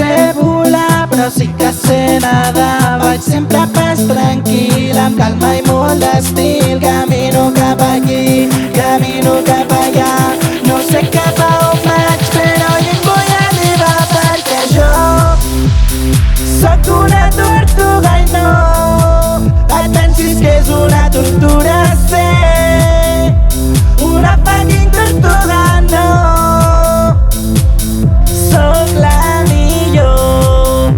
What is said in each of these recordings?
sé volar, però sí que sé nedar. Vaig sempre pas tranquil, amb calma i molt d'estil. Camino cap aquí, camino cap allà. No sé cap a on vaig, però jo hi vull arribar, perquè jo sóc una tortuga i no et pensis que és una tortura ser una fucking tortuga, no. Sóc la millor.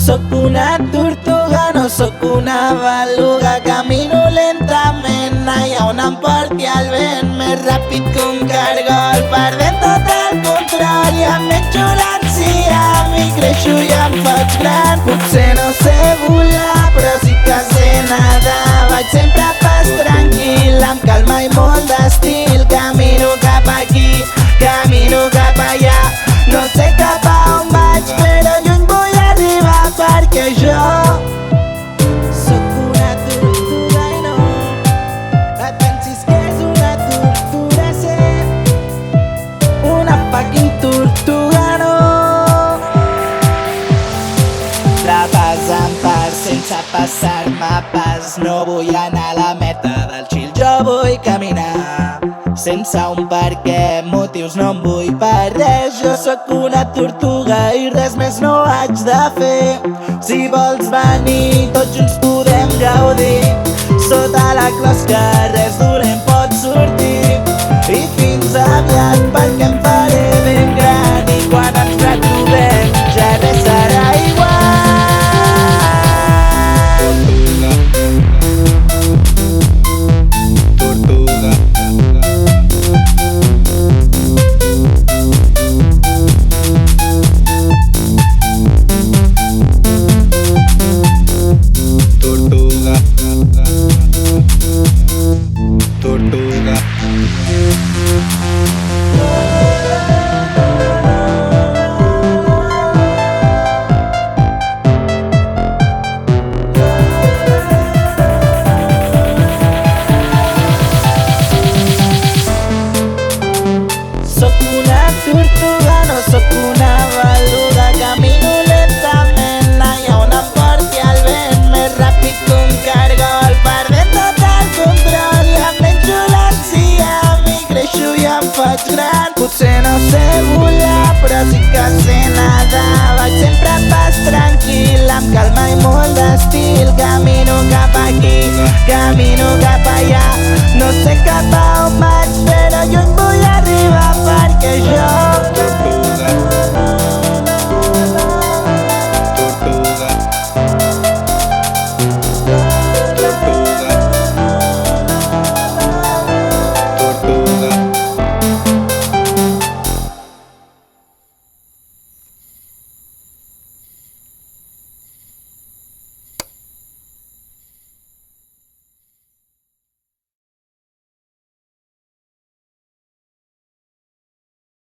Sóc una tortuga, no sóc una beluga. Camino lentament allà on em porti el vent, més ràpid que un cargol, perdent tot el control i em menjo l'ansia, m'hi creixo i em faig gran. Potser no sé volar, però sí que sé nedar. Vaig sempre pas tranquil, amb calma i molt d'estil. Camino cap aquí, camino cap allà. No sé cap a on vaig, però lluny vull arribar, perquè jo sóc una tortuga i no et pensis que és una tortura ser una fucking tortuga, no. De pas en pas, sense passar-me pas, no vull anar a la meta del chill, jo vull caminar sense un per què, motius no em vull per res. Jo sóc una tortuga i res més no haig de fer. Si vols venir, tots junts podem gaudir. Sota la closca res dolent pot sortir.